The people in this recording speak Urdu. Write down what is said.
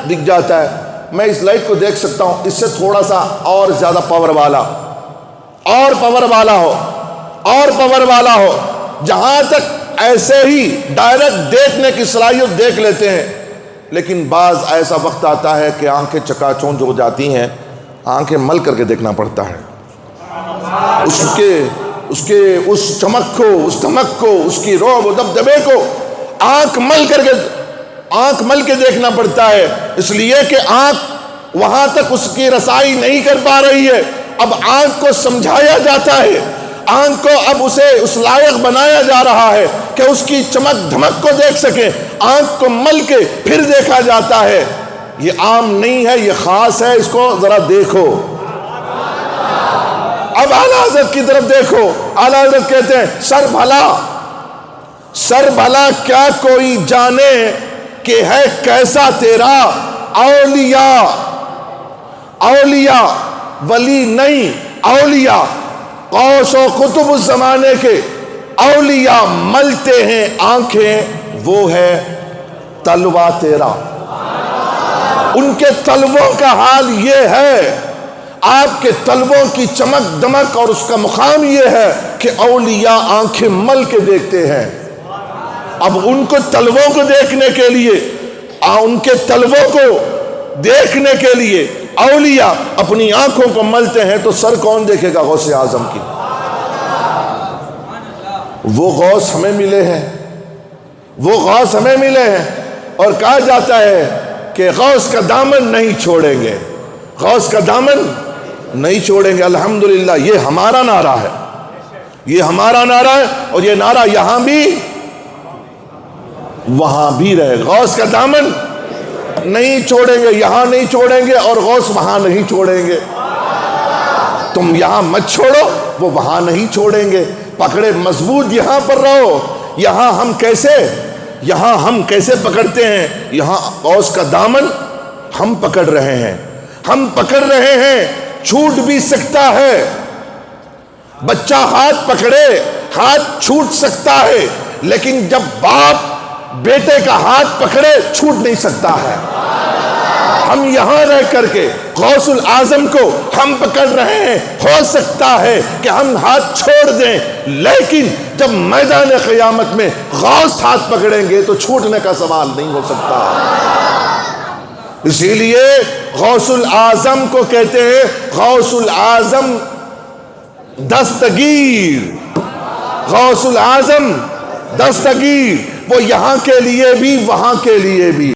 دکھ جاتا ہے، میں اس لائٹ کو دیکھ سکتا ہوں، اس سے تھوڑا سا اور زیادہ پاور والا، اور پاور والا ہو، اور پاور والا ہو، جہاں تک ایسے ہی ڈائریکٹ دیکھنے کی صلاحیت دیکھ لیتے ہیں۔ لیکن بعض ایسا وقت آتا ہے کہ آنکھیں چکا چوندھ ہو جاتی ہیں، آنکھیں مل کر کے دیکھنا پڑتا ہے، اس چمک کو، اس دھمک کو، اس کی رعب و دبدبے کو آنکھ مل کے دیکھنا پڑتا ہے، اس لیے کہ آنکھ وہاں تک اس کی رسائی نہیں کر پا رہی ہے۔ اب آنکھ کو سمجھایا جاتا ہے، آنکھ کو اب اسے اس لائق بنایا جا رہا ہے کہ اس کی چمک دھمک کو دیکھ سکے، آنکھ کو مل کے پھر دیکھا جاتا ہے۔ یہ عام نہیں ہے، یہ خاص ہے، اس کو ذرا دیکھو۔ اب اعلیٰ حضرت کی طرف دیکھو، اعلیٰ حضرت کہتے ہیں سر بھلا کیا کوئی جانے کہ ہے کیسا تیرا اولیاء ولی نہیں، اولیاء غوث و قطب اس زمانے کے، اولیاء ملتے ہیں آنکھیں، وہ ہے تلوہ تیرا۔ ان کے تلووں کا حال یہ ہے، آپ کے تلووں کی چمک دمک اور اس کا مقام یہ ہے کہ اولیاء آنکھیں مل کے دیکھتے ہیں۔ اب ان کو تلووں کو دیکھنے کے لیے، ان کے تلووں کو دیکھنے کے لیے اولیاء اپنی آنکھوں کو ملتے ہیں، تو سر کون دیکھے گا غوث اعظم کی؟ وہ غوث ہمیں ملے ہیں، وہ غوث ہمیں ملے ہیں، اور کہا جاتا ہے کہ غوث کا دامن نہیں چھوڑیں گے، غوث کا دامن نہیں چھوڑیں گے۔ الحمدللہ یہ ہمارا نعرہ ہے، یہ ہمارا نعرہ ہے، اور یہ نعرہ یہاں بھی وہاں بھی رہے۔ غوث کا دامن نہیں چھوڑیں گے، یہاں نہیں چھوڑیں گے، اور غوث وہاں نہیں چھوڑیں گے۔ تم یہاں مت چھوڑو، وہ وہاں نہیں چھوڑیں گے، پکڑے مضبوط یہاں پر رہو۔ یہاں ہم کیسے پکڑتے ہیں؟ یہاں غوث کا دامن ہم پکڑ رہے ہیں، ہم پکڑ رہے ہیں، چھوٹ بھی سکتا ہے۔ بچہ ہاتھ پکڑے، ہاتھ چھوٹ سکتا ہے، لیکن جب باپ بیٹے کا ہاتھ پکڑے چھوٹ نہیں سکتا ہے۔ ہم یہاں رہ کر کے غوث العظم کو ہم پکڑ رہے ہیں، ہو سکتا ہے کہ ہم ہاتھ چھوڑ دیں، لیکن جب میدان قیامت میں غوث ہاتھ پکڑیں گے تو چھوٹنے کا سوال نہیں ہو سکتا۔ اسی لیے غوث العظم کو کہتے ہیں غوث العظم دستگیر، غوث العظم دستگیر، وہ یہاں کے لیے بھی وہاں کے لیے بھی۔